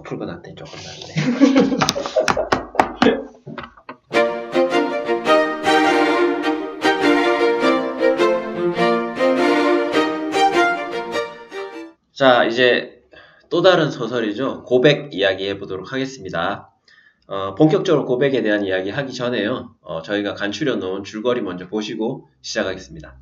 풀건한테 조금 다르네. 자, 이제 또 다른 소설이죠. 고백 이야기 해보도록 하겠습니다. 본격적으로 고백에 대한 이야기 하기 전에요. 저희가 간추려 놓은 줄거리 먼저 보시고 시작하겠습니다.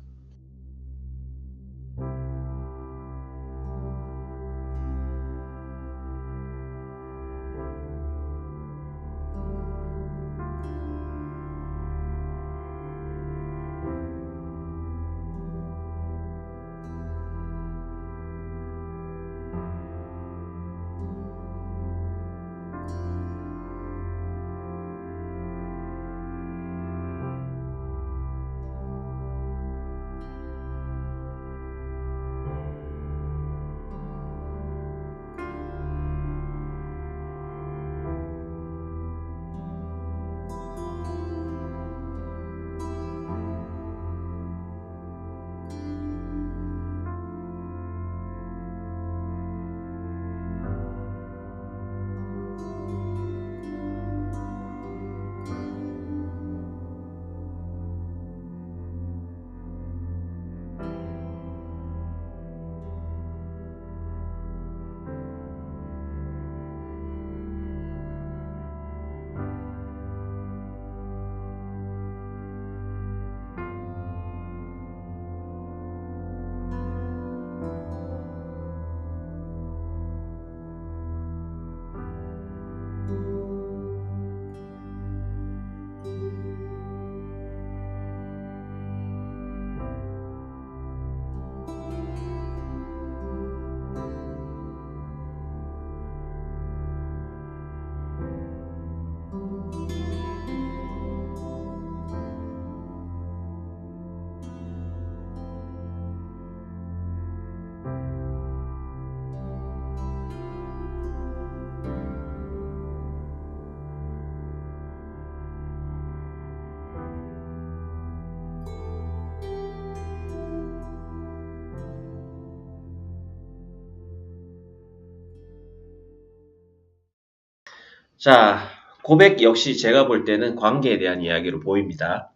자, 고백 역시 제가 볼 때는 관계에 대한 이야기로 보입니다.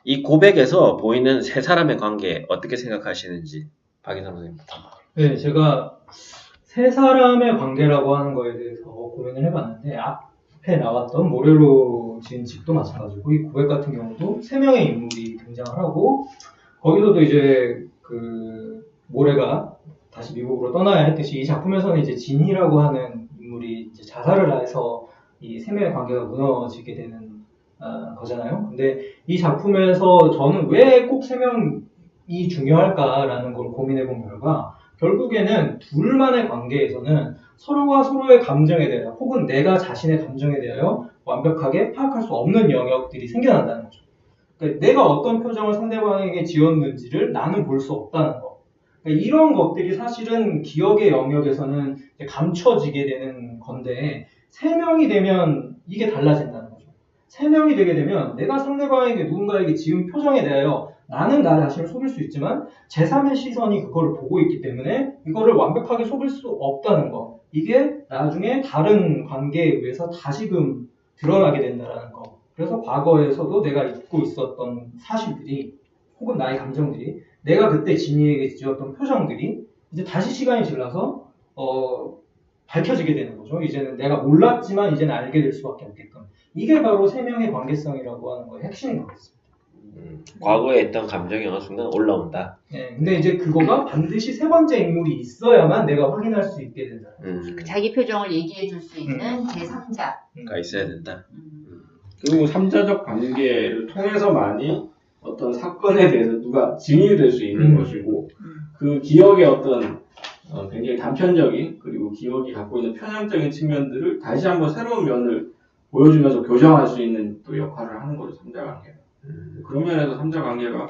이 고백에서 보이는 세 사람의 관계 어떻게 생각하시는지 박인성 선생님부터. 네, 제가 세 사람의 관계라고 하는 거에 대해서 고민을 해봤는데 앞에 나왔던 모래로 지은 집도 마찬가지고 이 고백 같은 경우도 세 명의 인물이 등장을 하고 거기서도 이제 그 모래가 다시 미국으로 떠나야 했듯이 이 작품에서는 이제 진이라고 하는 인물이 이제 자살을 해서 이 세 명의 관계가 무너지게 되는 거잖아요. 근데 이 작품에서 저는 왜 꼭 세 명이 중요할까라는 걸 고민해 본 결과 결국에는 둘만의 관계에서는 서로가 서로의 감정에 대하여 혹은 내가 자신의 감정에 대하여 완벽하게 파악할 수 없는 영역들이 생겨난다는 거죠. 그러니까 내가 어떤 표정을 상대방에게 지었는지를 나는 볼 수 없다는 거. 그러니까 이런 것들이 사실은 기억의 영역에서는 감춰지게 되는 건데 세 명이 되면 이게 달라진다는 거죠. 세 명이 되게 되면 내가 상대방에게 누군가에게 지은 표정에 대하여 나는 나 자신을 속일 수 있지만 제3의 시선이 그거를 보고 있기 때문에 이거를 완벽하게 속일 수 없다는 거. 이게 나중에 다른 관계에 의해서 다시금 드러나게 된다는 거. 그래서 과거에서도 내가 잊고 있었던 사실들이 혹은 나의 감정들이 내가 그때 진이에게 지었던 표정들이 이제 다시 시간이 지나서 밝혀지게 되는 거죠. 이제는 내가 몰랐지만 이제는 알게 될 수밖에 없게끔. 이게 바로 세 명의 관계성이라고 하는 거의 핵심인 것 같습니다. 과거에 있던 감정이 어느 순간 올라온다. 네, 근데 이제 그거가 반드시 세 번째 인물이 있어야만 내가 확인할 수 있게 된다. 자기 표정을 얘기해 줄 수 있는 제3자가 있어야 된다. 그리고 3자적 관계를 통해서만이 어떤 사건에 대해서 누가 증인이 될 수 있는 것이고 그 기억의 어떤 굉장히 단편적인 그리고 기억이 갖고 있는 편향적인 측면들을 다시 한번 새로운 면을 보여주면서 교정할 수 있는 또 역할을 하는 거죠. 3자 관계가. 그런 면에서 3자 관계가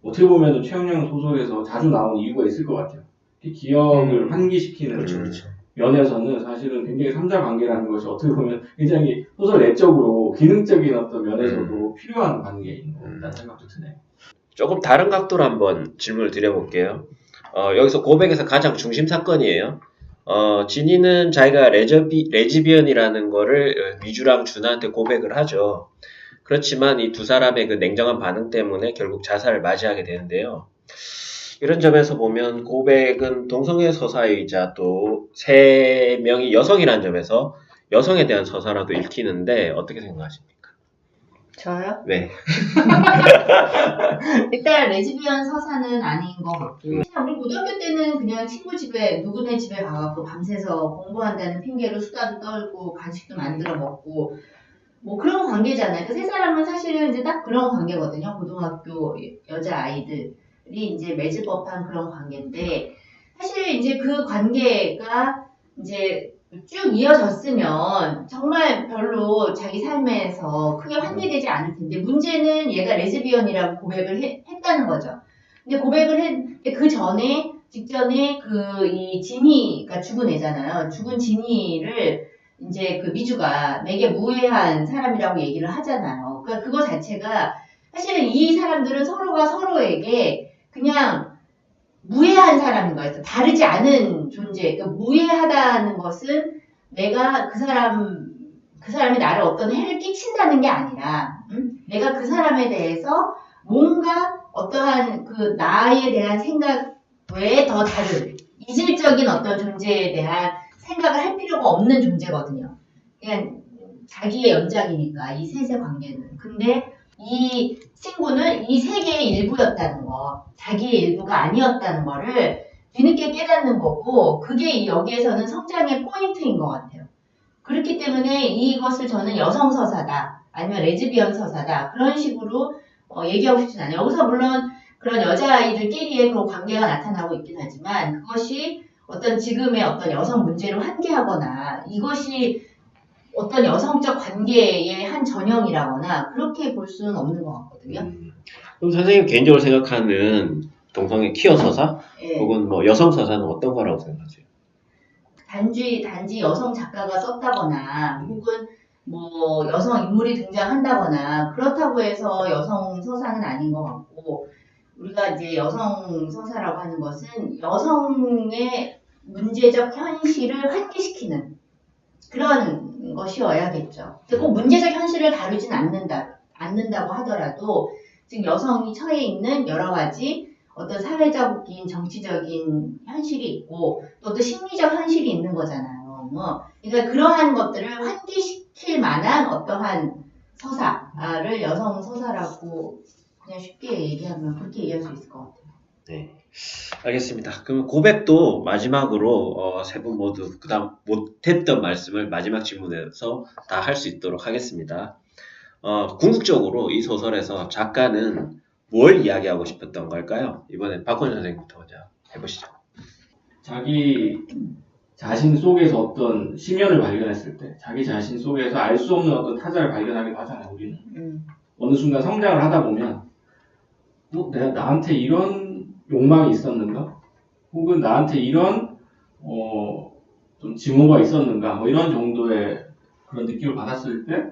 어떻게 보면 최영령 소설에서 자주 나오는 이유가 있을 것 같아요. 기억을 환기시키는 면에서는 사실은 굉장히 3자 관계라는 것이 어떻게 보면 굉장히 소설 내적으로 기능적인 어떤 면에서도 필요한 관계인 것 같다는 생각도 드네요. 조금 다른 각도로 한번 질문을 드려볼게요. 여기서 고백에서 가장 중심 사건이에요. 진이는 자기가 레즈비언이라는 거를 미주랑 준하한테 고백을 하죠. 그렇지만 이 두 사람의 그 냉정한 반응 때문에 결국 자살을 맞이하게 되는데요. 이런 점에서 보면 고백은 동성애 서사이자 또 세 명이 여성이라는 점에서 여성에 대한 서사라도 읽히는데 어떻게 생각하십니까? 저요? 네. 일단 레즈비언 서사는 아닌 것 같고 그냥 우리 고등학교 때는 그냥 친구 집에 누구네 집에 가갖고 밤새서 공부한다는 핑계로 수다도 떨고 간식도 만들어 먹고 뭐 그런 관계잖아요. 그 세 사람은 사실은 이제 딱 그런 관계거든요. 고등학교 여자 아이들이 이제 맺을 법한 그런 관계인데 사실 이제 그 관계가 이제 쭉 이어졌으면 정말 별로 자기 삶에서 크게 환기되지 않을 텐데 문제는 얘가 레즈비언이라고 고백을 했다는 거죠. 근데 그 전에 직전에 이 지니가 죽은 애잖아요. 죽은 지니를 이제 그 미주가 내게 무해한 사람이라고 얘기를 하잖아요. 그러니까 그거 자체가 사실은 이 사람들은 서로가 서로에게 그냥 무해한 사람인 거였어. 다르지 않은 존재. 그러니까 무해하다는 것은 내가 그 사람이 나를 어떤 해를 끼친다는 게 아니라, 내가 그 사람에 대해서 뭔가 어떠한 그 나에 대한 생각 외에 더 다른 이질적인 어떤 존재에 대한 생각을 할 필요가 없는 존재거든요. 그냥 자기의 연장이니까 이 셋의 관계는. 근데 이 친구는 이 세계의 일부였다는 거, 자기의 일부가 아니었다는 거를 뒤늦게 깨닫는 거고 그게 여기에서는 성장의 포인트인 것 같아요. 그렇기 때문에 이것을 저는 여성 서사다 아니면 레즈비언 서사다 그런 식으로 얘기하고 싶진 않아요. 여기서 물론 그런 여자아이들끼리의 그런 관계가 나타나고 있긴 하지만 그것이 어떤 지금의 어떤 여성 문제를 환기하거나 이것이 어떤 여성적 관계의 한 전형이라거나 그렇게 볼 수는 없는 것 같거든요. 그럼 선생님 개인적으로 생각하는 동성애 퀴어 서사 예. 혹은 뭐 여성 서사는 어떤 거라고 생각하세요? 단지 여성 작가가 썼다거나 혹은 뭐 여성 인물이 등장한다거나 그렇다고 해서 여성 서사는 아닌 것 같고 우리가 이제 여성 서사라고 하는 것은 여성의 문제적 현실을 환기시키는 그런 것이어야겠죠. 꼭 문제적 현실을 다루진 않는다고 하더라도 지금 여성이 처해 있는 여러 가지 어떤 사회적인 정치적인 현실이 있고 또 심리적 현실이 있는 거잖아요. 그러니까 그러한 것들을 환기시킬 만한 어떠한 서사를 여성 서사라고 그냥 쉽게 얘기하면 그렇게 얘기할 수 있을 것 같아요. 네, 알겠습니다. 그럼 고백도 마지막으로 세 분 모두 그다음 못했던 말씀을 마지막 질문에서 다 할 수 있도록 하겠습니다. 궁극적으로 이 소설에서 작가는 뭘 이야기하고 싶었던 걸까요? 이번엔 박원 선생님부터 먼저 해보시죠. 자기 자신 속에서 어떤 심연을 발견했을 때, 자기 자신 속에서 알 수 없는 어떤 타자를 발견하기도 하잖아요, 우리는. 어느 순간 성장을 하다 보면, 내가 나한테 이런 욕망이 있었는가? 혹은 나한테 이런, 좀 증오가 있었는가? 뭐 이런 정도의 그런 느낌을 받았을 때,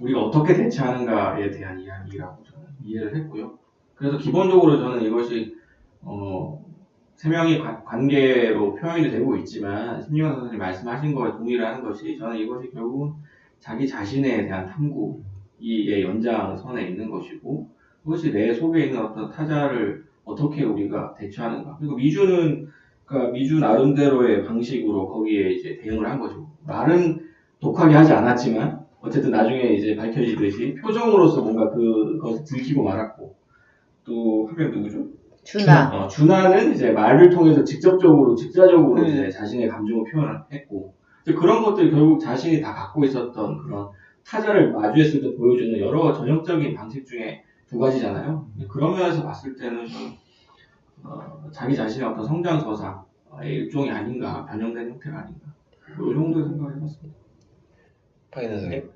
우리가 어떻게 대처하는가에 대한 이야기라고 저는 이해를 했고요. 그래서 기본적으로 저는 이것이, 세 명의 관계로 표현이 되고 있지만 신유관 선생님이 말씀하신 거에 동의를 하는 것이 저는 이것이 결국은 자기 자신에 대한 탐구의 연장선에 있는 것이고 그것이 내 속에 있는 어떤 타자를 어떻게 우리가 대처하는가. 그리고 그러니까 미주 나름대로의 방식으로 거기에 이제 대응을 한 거죠. 말은 독하게 하지 않았지만 어쨌든 나중에 이제 밝혀지듯이 표정으로서 뭔가 그것을 들키고 말았고 또 한 명 누구죠? 준하는 이제 말을 통해서 직접적으로, 직자적으로 이제 자신의 감정을 표현을 했고, 그런 것들이 결국 자신이 다 갖고 있었던 그런 타자를 마주했을 때 보여주는 여러 전형적인 방식 중에 두 가지잖아요. 그런 면에서 봤을 때는 자기 자신의 어떤 성장 서사의 일종이 아닌가, 변형된 형태가 아닌가, 이 정도의 생각을 해봤습니다. 박인 선생님.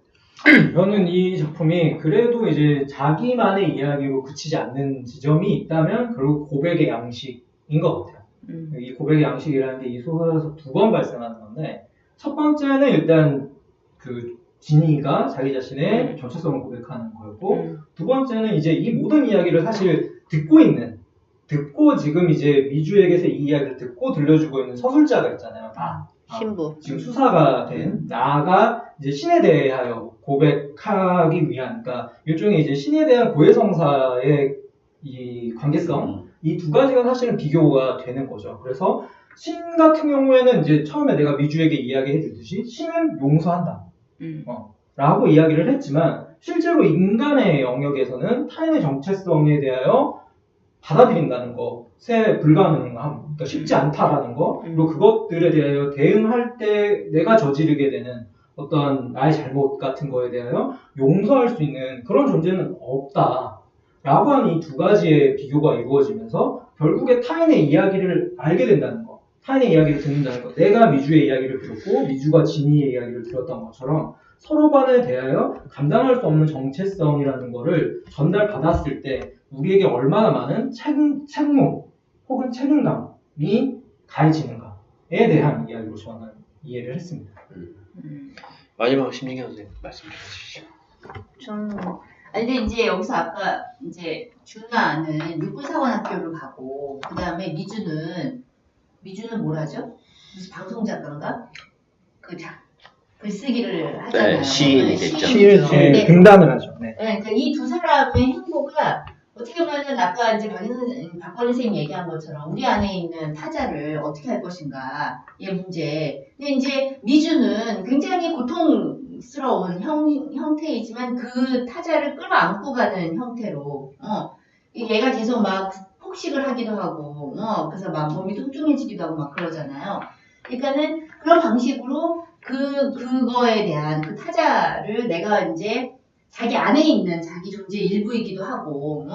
저는 이 작품이 그래도 이제 자기만의 이야기로 그치지 않는 지점이 있다면 결국 고백의 양식인 것 같아요. 이 고백의 양식이라는 게 이 소설에서 두 번 발생하는 건데 첫 번째는 일단 그 지니가 자기 자신의 정체성을 고백하는 거였고 두 번째는 이제 이 모든 이야기를 사실 듣고 있는 듣고 지금 이제 미주에게서 이 이야기를 듣고 들려주고 있는 서술자가 있잖아요. 신부. 지금 수사가 된 나가 이제 신에 대하여 고백하기 위한, 그러니까 일종의 이제 신에 대한 고해성사의 이 관계성, 이 두 가지가 사실은 비교가 되는 거죠. 그래서 신 같은 경우에는 이제 처음에 내가 미주에게 이야기해 주듯이 신은 용서한다. 라고 이야기를 했지만 실제로 인간의 영역에서는 타인의 정체성에 대하여 받아들인다는 것에 불가능함, 그러니까 쉽지 않다라는 거, 그리고 그것들에 대하여 대응할 때 내가 저지르게 되는 어떤 나의 잘못 같은 거에 대하여 용서할 수 있는 그런 존재는 없다라고 하는 이 두 가지의 비교가 이루어지면서 결국에 타인의 이야기를 알게 된다는 거, 타인의 이야기를 듣는다는 거, 내가 미주의 이야기를 들었고 미주가 진이의 이야기를 들었던 것처럼 서로 간에 대하여 감당할 수 없는 정체성이라는 거를 전달받았을 때 우리에게 얼마나 많은 책무 혹은 책임감이 가해지는가에 대한 이야기로 저는 이해를 했습니다. 마지막으로 심진경 선생님 말씀 좀 해주시죠. 아니 근데 이제 여기서 아까 이제 준하는 육군사관학교를 가고 그 다음에 미주는 뭐라죠? 무슨 방송 작가인가? 글쓰기를 하잖아요. 네, 시인이겠죠. 시인이죠. 근데 등단을 하죠. 네. 그러니까 이 두 사람의 행보가 어떻게 보면은 아까 이제 박건희 선생님 얘기한 것처럼 우리 안에 있는 타자를 어떻게 할 것인가 의 문제. 근데 이제 미주는 굉장히 고통스러운 형태이지만 그 타자를 끌어안고 가는 형태로 얘가 계속 막 폭식을 하기도 하고 그래서 막 몸이 뚱뚱해지기도 하고 막 그러잖아요. 그러니까는 그런 방식으로 그거에 대한 그 타자를 내가 이제 자기 안에 있는 자기 존재의 일부이기도 하고,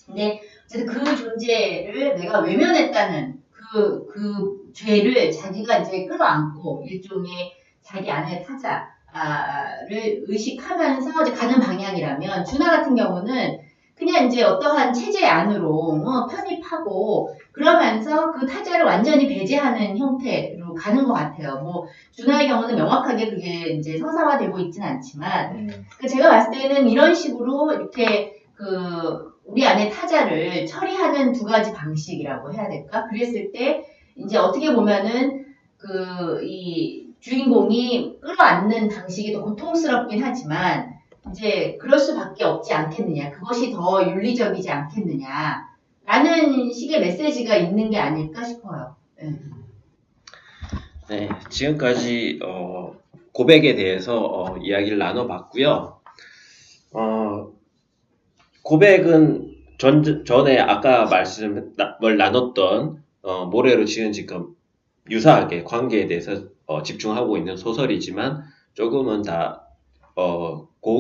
근데 어쨌든 그 존재를 내가 외면했다는 그 죄를 자기가 이제 끌어안고 일종의 자기 안의 타자를 의식하면서 이제 가는 방향이라면, 준하 같은 경우는 그냥 이제 어떠한 체제 안으로 편입하고 그러면서 그 타자를 완전히 배제하는 형태로 가는 것 같아요. 뭐 준하의 경우는 명확하게 그게 이제 서사화되고 있지는 않지만 제가 봤을 때는 이런 식으로 이렇게 우리 안에 타자를 처리하는 두 가지 방식이라고 해야 될까? 그랬을 때 이제 어떻게 보면은 이 주인공이 끌어안는 방식이 더 고통스럽긴 하지만 이제 그럴 수밖에 없지 않겠느냐, 그것이 더 윤리적이지 않겠느냐 라는 식의 메시지가 있는 게 아닐까 싶어요. 네, 지금까지 고백에 대해서 이야기를 나눠봤고요. 고백은 전에 아까 말씀을 나눴던 모래로 지은 지금 유사하게 관계에 대해서 집중하고 있는 소설이지만 조금은 다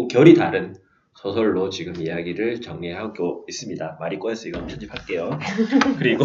결이 다른 소설로 지금 이야기를 정리하고 있습니다. 말이 꼬여서 이건 편집할게요. 그리고